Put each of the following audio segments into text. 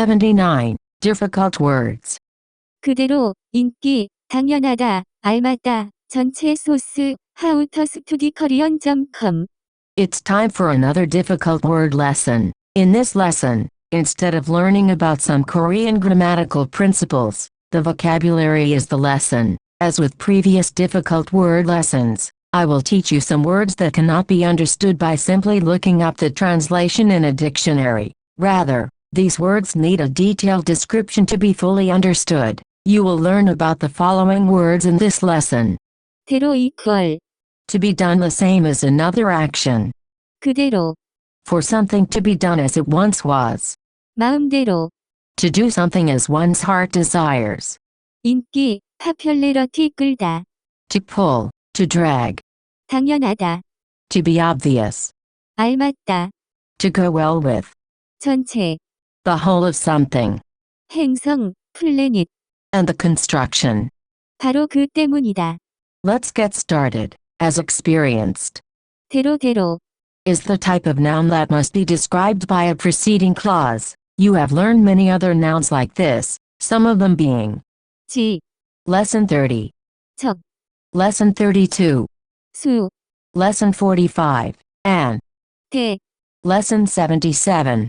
79. Difficult words. 그대로, 인기, 당연하다, 알맞다, 전체 소스, howtostudykorean.com. It's time for another difficult word lesson. In this lesson, instead of learning about some Korean grammatical principles, the vocabulary is the lesson. As with previous difficult word lessons, I will teach you some words that cannot be understood by simply looking up the translation in a dictionary. Rather, these words need a detailed description to be fully understood. You will learn about the following words in this lesson. 대로 equal. To be done the same as another action. 그대로. For something to be done as it once was. 마음대로. To do something as one's heart desires. 인기, popularity 끌다. To pull, to drag. 당연하다. To be obvious. 알맞다. To go well with. 전체. The whole of something. 행성, 플래닛. And the construction. 바로 그 때문이다. Let's get started. As experienced. 대로. Is the type of noun that must be described by a preceding clause. You have learned many other nouns like this, some of them being 지. Lesson 30. 적. Lesson 32. 수. Lesson 45. And 대. Lesson 77.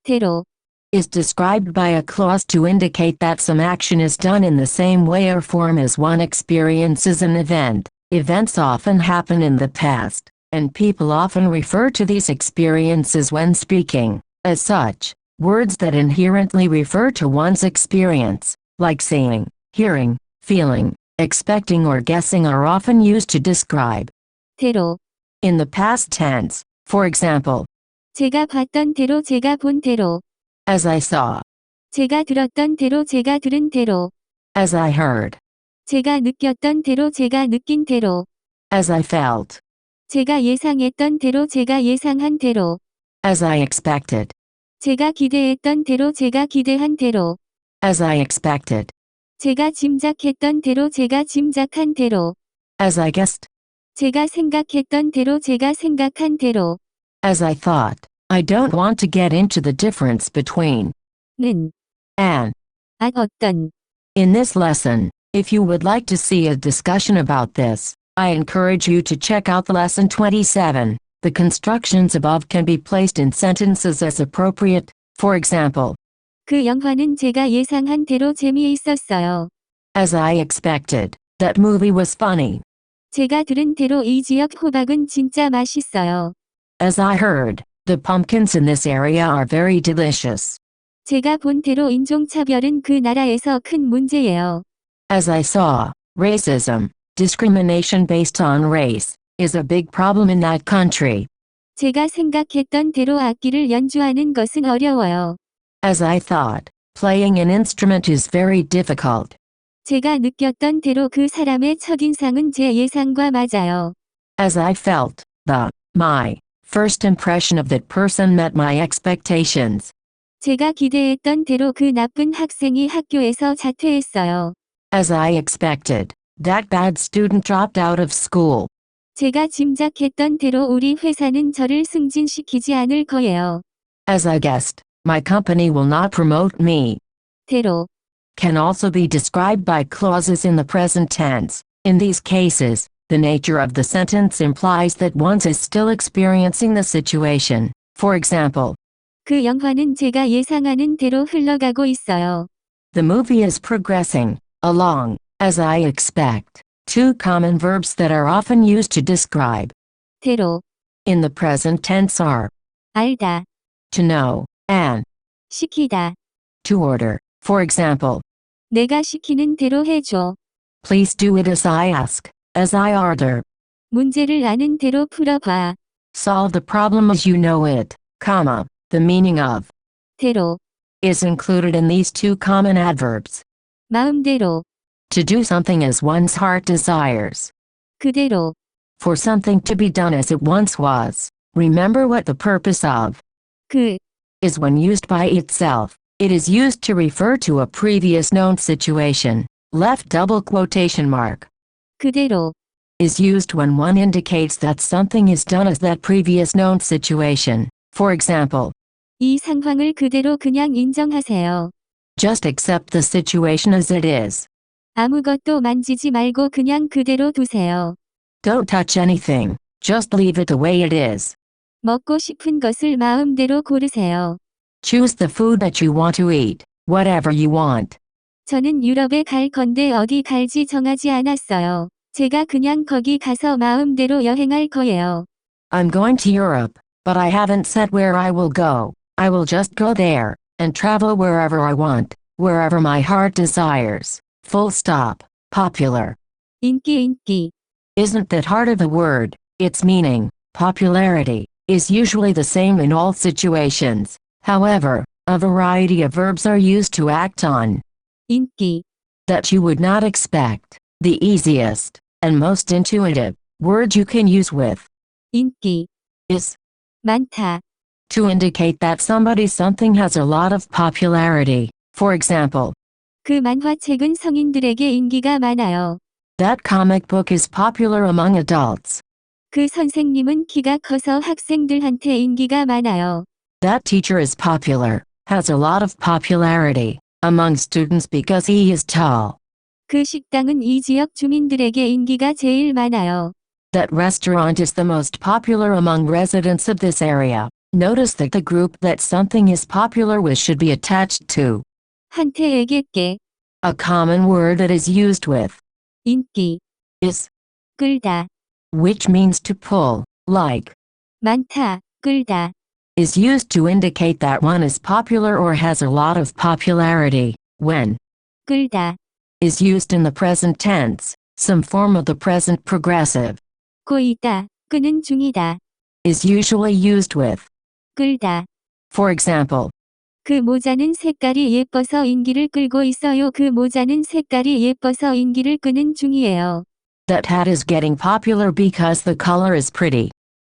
대로. Is described by a clause to indicate that some action is done in the same way or form as one experiences an event. Events often happen in the past, and people often refer to these experiences when speaking. As such, words that inherently refer to one's experience, like seeing, hearing, feeling, expecting or guessing, are often used to describe. 대로. In the past tense, for example, 제가 봤던 대로 제가 본 대로. as I saw, 제가 들었던 대로 제가 들은 대로. as I heard, 제가 느꼈던 대로 제가 느낀 대로. as I felt, 제가 예상했던 대로 제가 예상한 대로. as I expected, 제가 기대했던 대로 제가 기대한 대로. as I expected, 제가 짐작했던 대로 제가 짐작한 대로. as I guessed, 제가 생각했던 대로 제가 생각한 대로. as I thought. I don't want to get into the difference between 는. and. 어떤. In this lesson, if you would like to see a discussion about this, I encourage you to check out lesson 27. The constructions above can be placed in sentences as appropriate. For example, 그 영화는 제가 예상한 대로 재미있었어요. as I expected, that movie was funny. 제가 들은 대로 이 지역 호박은 진짜 맛있어요. As I heard, the pumpkins in this area are very delicious. 제가 본 대로 인종차별은 그 나라에서 큰 문제예요. As I saw, racism, discrimination based on race, is a big problem in that country. 제가 생각했던 대로 악기를 연주하는 것은 어려워요. As I thought, playing an instrument is very difficult. 제가 느꼈던 대로 그 사람의 첫인상은 제 예상과 맞아요. As I felt, my first impression of that person met my expectations. 제가 기대했던 대로 그 나쁜 학생이 학교에서 자퇴했어요. As I expected, that bad student dropped out of school. 제가 짐작했던 대로 우리 회사는 저를 승진시키지 않을 거예요. As I guessed, my company will not promote me. 대로. Can also be described by clauses in the present tense. In these cases, the nature of the sentence implies that one is still experiencing the situation. For example, 그 영화는 제가 예상하는 대로 흘러가고 있어요. the movie is progressing along, as I expect. Two common verbs that are often used to describe 대로. in the present tense are 알다. to know and 시키다. to order. For example, 내가 시키는 대로 해줘. please do it as I ask, as I order. 문제를 아는 대로 풀어봐. Solve the problem as you know it, comma. The meaning of 대로. is included in these two common adverbs. 마음대로. To do something as one's heart desires. 그대로. For something to be done as it once was. Remember what the purpose of 그. is when used by itself. It is used to refer to a previous known situation. Left double quotation mark. 그대로. Is used when one indicates that something is done as that previous known situation. For example, 이 상황을 그대로 그냥 인정하세요. Just accept the situation as it is. 아무것도 만지지 말고 그냥 그대로 두세요. Don't touch anything. Just leave it the way it is. 먹고 싶은 것을 마음대로 고르세요. Choose the food that you want to eat, whatever you want. 저는 유럽에 갈 건데 어디 갈지 정하지 않았어요. 제가 그냥 거기 가서 마음대로 여행할 거예요. I'm going to Europe, but I haven't said where I will go. I will just go there, and travel wherever I want, wherever my heart desires. Full stop. Popular. 인기. Isn't that hard of a word? Its meaning, popularity, is usually the same in all situations. However, a variety of verbs are used to act on 인기. that you would not expect. The easiest, and most intuitive, word you can use with 인기. is 많다. to indicate that something has a lot of popularity. For example, 그 만화책은 성인들에게 인기가 많아요. that comic book is popular among adults. 그 선생님은 키가 커서 학생들한테 인기가 많아요. That teacher is popular, has a lot of popularity, among students because he is tall. 그 식당은 이 지역 주민들에게 인기가 제일 많아요. That restaurant is the most popular among residents of this area. Notice that the group that something is popular with should be attached to 한테에게께. a common word that is used with 인기. is, 끌다. which means to pull, like, 많다. 끌다. is used to indicate that one is popular or has a lot of popularity. When 끌다. is used in the present tense, some form of the present progressive, 고 있다. 끄는 중이다. is usually used with. 끌다. For example, 그 모자는 색깔이 예뻐서 인기를 끌고 있어요. 그 모자는 색깔이 예뻐서 인기를 끄는 중이에요. that hat is getting popular because the color is pretty.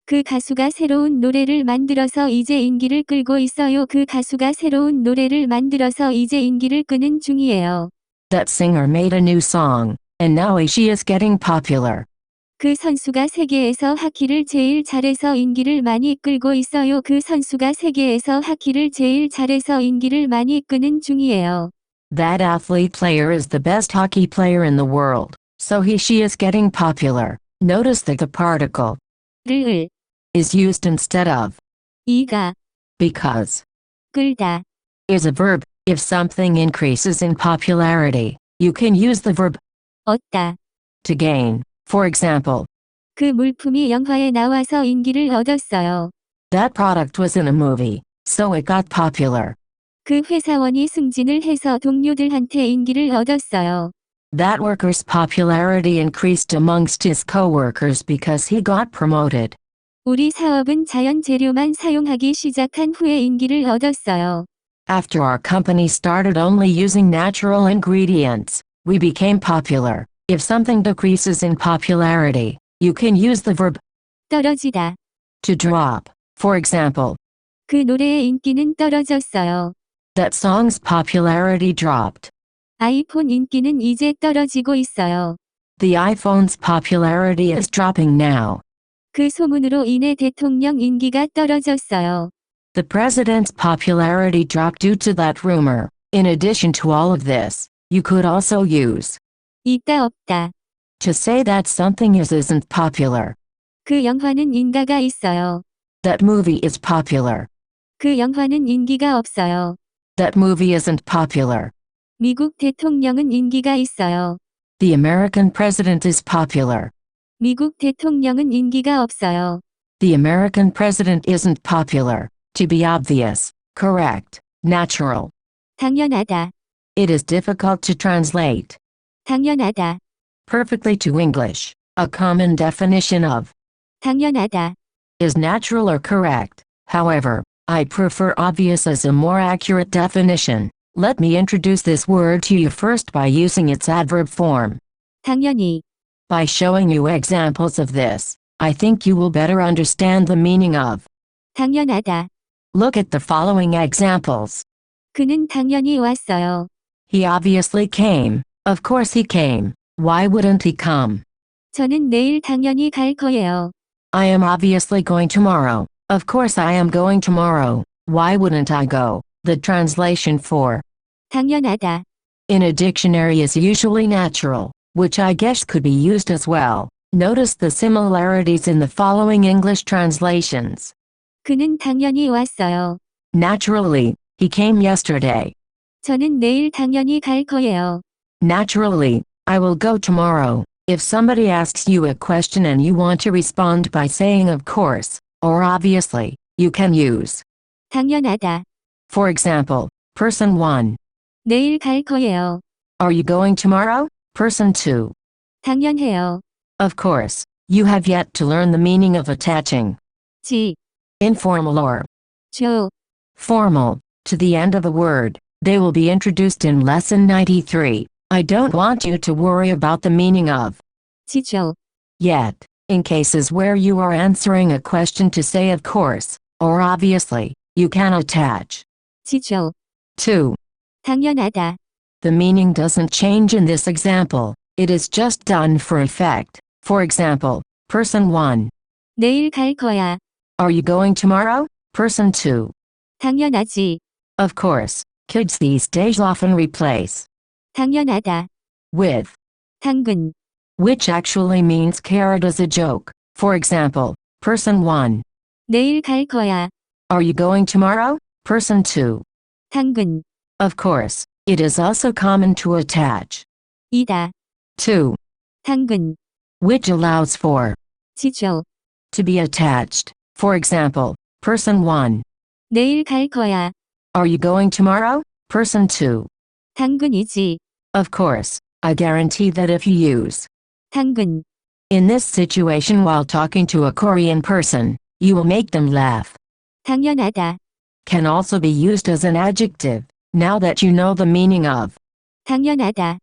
그 가수가 새로운 노래를 만들어서 이제 인기를 끌고 있어요. 그 가수가 새로운 노래를 만들어서 이제 인기를 끄는 중이에요. That singer made a new song, and now she is getting popular. 그 선수가 세계에서 하키를 제일 잘해서 인기를 많이 끌고 있어요. 그 선수가 세계에서 하키를 제일 잘해서 인기를 많이 끄는 중이에요. That athlete player is the best hockey player in the world, so she is getting popular. Notice that the particle 를 is used instead of 이가 because 끌다. is a verb. If something increases in popularity, you can use the verb 얻다. to gain. For example, 그 물품이 영화에 나와서 인기를 얻었어요. that product was in a movie, so it got popular. 그 회사원이 승진을 해서 동료들한테 인기를 얻었어요. That worker's popularity increased amongst his coworkers because he got promoted. 우리 사업은 자연 재료만 사용하기 시작한 후에 인기를 얻었어요. After our company started only using natural ingredients, we became popular. If something decreases in popularity, you can use the verb 떨어지다. to drop. For example, 그 노래의 인기는 떨어졌어요. that song's popularity dropped. 아이폰 인기는 이제 떨어지고 있어요. The iPhone's popularity is dropping now. 그 소문으로 인해 대통령 인기가 떨어졌어요. The president's popularity dropped due to that rumor. In addition to all of this, you could also use 있다 없다. to say that something isn't popular. 그 영화는 인가가 있어요. That movie is popular. 그 영화는 인기가 없어요. That movie isn't popular. 미국 대통령은 인기가 있어요. The American president is popular. 미국 대통령은 인기가 없어요. The American president isn't popular. To be obvious, correct, natural. 당연하다. It is difficult to translate 당연하다. perfectly to English. A common definition of 당연하다. is natural or correct. However, I prefer obvious as a more accurate definition. Let me introduce this word to you first by using its adverb form. 당연히. By showing you examples of this, I think you will better understand the meaning of. 당연하다. Look at the following examples. 그는 당연히 왔어요. He obviously came. Of course he came. Why wouldn't he come? 저는 내일 당연히 갈 거예요. I am obviously going tomorrow. Of course I am going tomorrow. Why wouldn't I go? The translation for 당연하다. in a dictionary is usually natural, which I guess could be used as well. Notice the similarities in the following English translations. 그는 당연히 왔어요. Naturally, he came yesterday. 저는 내일 당연히 갈 거예요. Naturally, I will go tomorrow. If somebody asks you a question and you want to respond by saying of course, or obviously, you can use. 당연하다. For example, person 1. 내일 갈 거예요. Are you going tomorrow? Person 2. 당연해요. Of course, you have yet to learn the meaning of attaching 지, informal or 조, formal to the end of a word. They will be introduced in lesson 93. I don't want you to worry about the meaning of 지조, yet. In cases where you are answering a question to say of course, or obviously, you can attach 지조. to. 당연하다. The meaning doesn't change in this example, it is just done for effect. For example, person 1. 내일 갈 거야. Are you going tomorrow? Person 2. 당연하지. Of course, kids these days often replace 당연하다. with, 당근. which actually means carrot as a joke. For example, person 1. 내일 갈 거야. Are you going tomorrow? Person 2. 당근. Of course, it is also common to attach 이다. to, 당근. which allows for 지조. to be attached. For example, person 1. 내일 갈 거야. Are you going tomorrow? Person 2. 당근이지. Of course, I guarantee that if you use 당근. in this situation while talking to a Korean person, you will make them laugh. 당연하다. Can also be used as an adjective, now that you know the meaning of. 당연하다.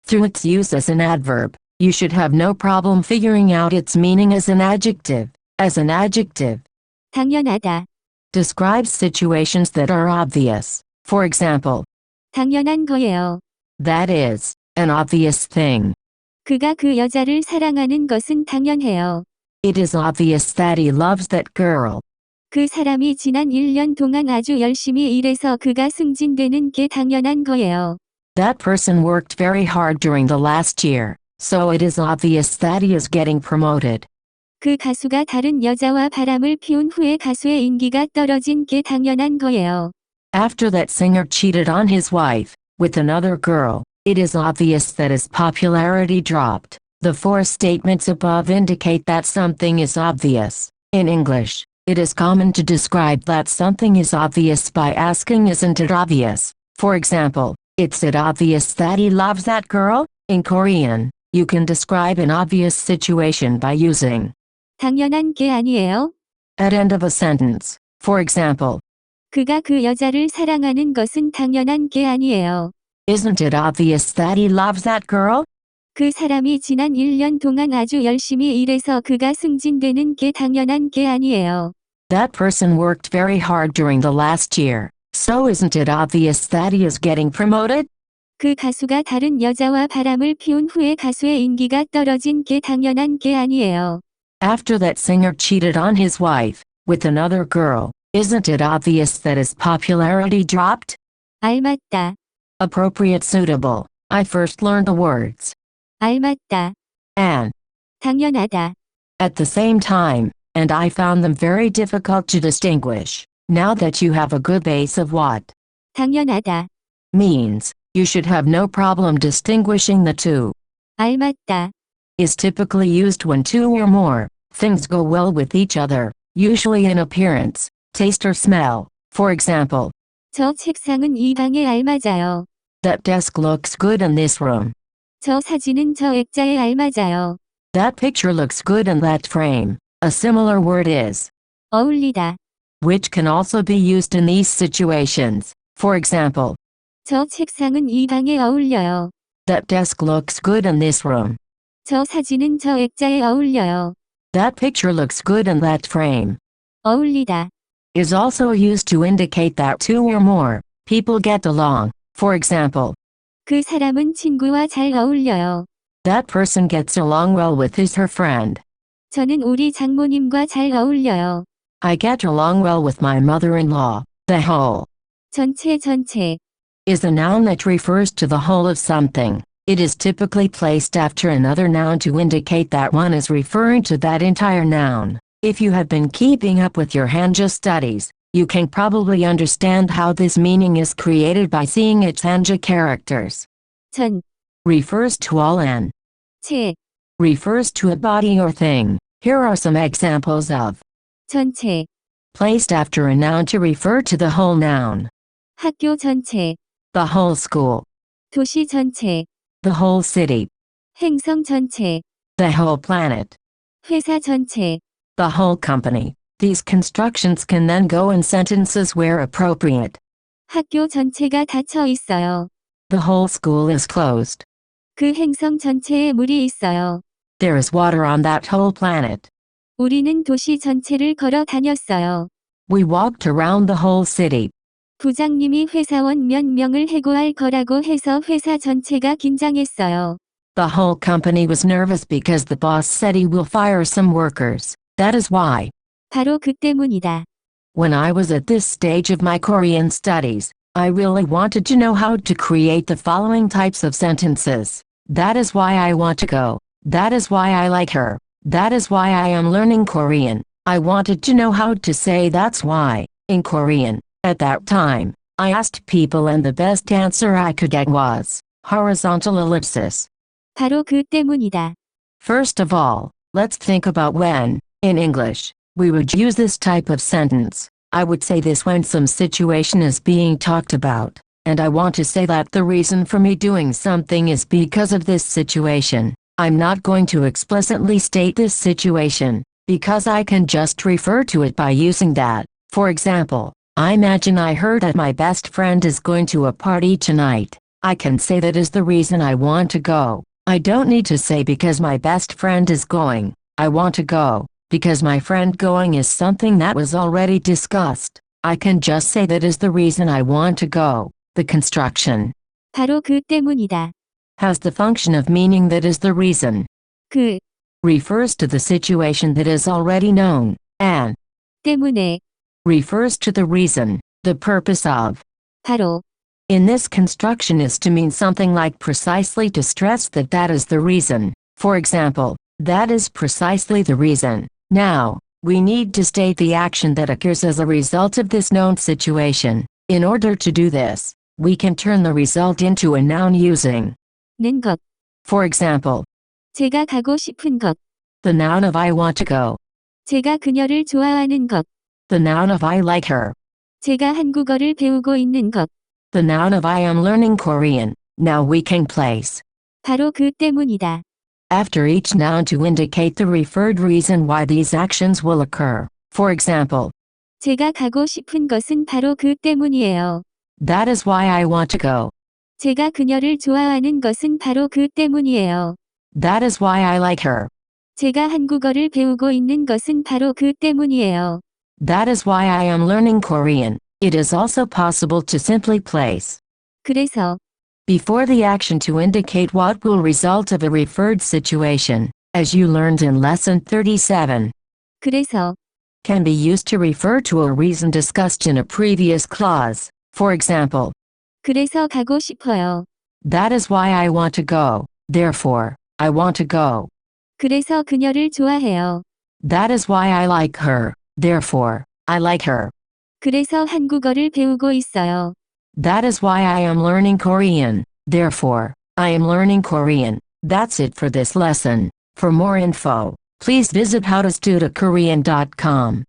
Through its use as an adverb, you should have no problem figuring out its meaning as an adjective. As an adjective, 당연하다. describes situations that are obvious. For example, 당연한 거예요. that is, an obvious thing. 그가 그 여자를 사랑하는 것은 당연해요. It is obvious that he loves that girl. 그 사람이 지난 1년 동안 아주 열심히 일해서 그가 승진되는 게 당연한 거예요. That person worked very hard during the last year, so it is obvious that he is getting promoted. 그 가수가 다른 여자와 바람을 피운 후에 가수의 인기가 떨어진 게 당연한 거예요. After that singer cheated on his wife with another girl, it is obvious that his popularity dropped. The four statements above indicate that something is obvious. In English, it is common to describe that something is obvious by asking, isn't it obvious? For example, is it obvious that he loves that girl? In Korean, you can describe an obvious situation by using 당연한 게 아니에요? at end of a sentence. For example, 그가 그 여자를 사랑하는 것은 당연한 게 아니에요. isn't it obvious that he loves that girl? 그 사람이 지난 1년 동안 아주 열심히 일해서 그가 승진되는 게 당연한 게 아니에요. That person worked very hard during the last year, so isn't it obvious that he is getting promoted? 그 가수가 다른 여자와 바람을 피운 후에 가수의 인기가 떨어진 게 당연한 게 아니에요. After that singer cheated on his wife with another girl, isn't it obvious that his popularity dropped? 알맞다. Appropriate suitable. I first learned the words 알맞다. and 당연하다. at the same time, and I found them very difficult to distinguish. Now that you have a good base of what 당연하다. means, you should have no problem distinguishing the two. 알맞다. Is typically used when two or more things go well with each other, usually in appearance, taste or smell. For example, 저 책상은 이 방에 알맞아요. that desk looks good in this room. 저 사진은 저 액자에 알맞아요. That picture looks good in that frame. A similar word is 어울리다. which can also be used in these situations. For example, 저 책상은 이 방에 어울려요. that desk looks good in this room. 저 사진은 저 액자에 어울려요. That picture looks good in that frame. 어울리다. Is also used to indicate that two or more people get along. For example, 그 사람은 친구와 잘 어울려요. that person gets along well with his/her friend. 저는 우리 장모님과 잘 어울려요. I get along well with my mother-in-law. The whole 전체 전체. is a noun that refers to the whole of something. It is typically placed after another noun to indicate that one is referring to that entire noun. If you have been keeping up with your Hanja studies, you can probably understand how this meaning is created by seeing its Hanja characters. 전, Refers to all and 체, refers to a body or thing. Here are some examples of 전체. placed after a noun to refer to the whole noun. 학교 전체. The whole school, 도시 전체. the whole city, 행성 전체. the whole planet, 회사 전체. the whole company. These constructions can then go in sentences where appropriate. 학교 전체가 닫혀 있어요. The whole school is closed. 그 행성 전체에 물이 있어요. There is water on that whole planet. 우리는 도시 전체를 걸어 다녔어요. We walked around the whole city. 부장님이 회사원 몇 명을 해고할 거라고 해서 회사 전체가 긴장했어요. The whole company was nervous because the boss said he will fire some workers. That is why. 바로 그 때문이다. When I was at this stage of my Korean studies, I really wanted to know how to create the following types of sentences. That is why I want to go. That is why I like her. That is why I am learning Korean. I wanted to know how to say that's why, in Korean. At that time, I asked people and the best answer I could get was horizontal ellipsis. 바로 그 때문이다. First of all, let's think about when, in English, we would use this type of sentence. I would say this when some situation is being talked about, and I want to say that the reason for me doing something is because of this situation. I'm not going to explicitly state this situation, because I can just refer to it by using that. For example, I imagine I heard that my best friend is going to a party tonight. I can say that is the reason I want to go. I don't need to say because my best friend is going. I want to go, because my friend going is something that was already discussed. I can just say that is the reason I want to go. The construction 바로 그 때문이다. has the function of meaning that is the reason. 그 Refers to the situation that is already known, and 때문에 refers to the reason, the purpose of. 바로 In this construction is to mean something like precisely to stress that that is the reason. For example, that is precisely the reason. Now, we need to state the action that occurs as a result of this known situation. In order to do this, we can turn the result into a noun using, 는 것. for example, 제가 가고 싶은 것. the noun of I want to go, 제가 그녀를 좋아하는 것. the noun of I like her, 제가 한국어를 배우고 있는 것. the noun of I am learning Korean. Now we can place 바로 그 때문이다. after each noun to indicate the referred reason why these actions will occur. For example, 제가 가고 싶은 것은 바로 그 때문이에요. that is why I want to go. 제가 그녀를 좋아하는 것은 바로 그 때문이에요. That is why I like her. 제가 한국어를 배우고 있는 것은 바로 그 때문이에요. That is why I am learning Korean. It is also possible to simply place 그래서 before the action to indicate what will result of a referred situation, as you learned in lesson 37. 그래서 Can be used to refer to a reason discussed in a previous clause. For example, 그래서 가고 싶어요. that is why I want to go. Therefore, I want to go. 그래서 그녀를 좋아해요. That is why I like her. Therefore, I like her. 그래서 한국어를 배우고 있어요. That is why I am learning Korean. Therefore, I am learning Korean. That's it for this lesson. For more info, please visit howtostudykorean.com.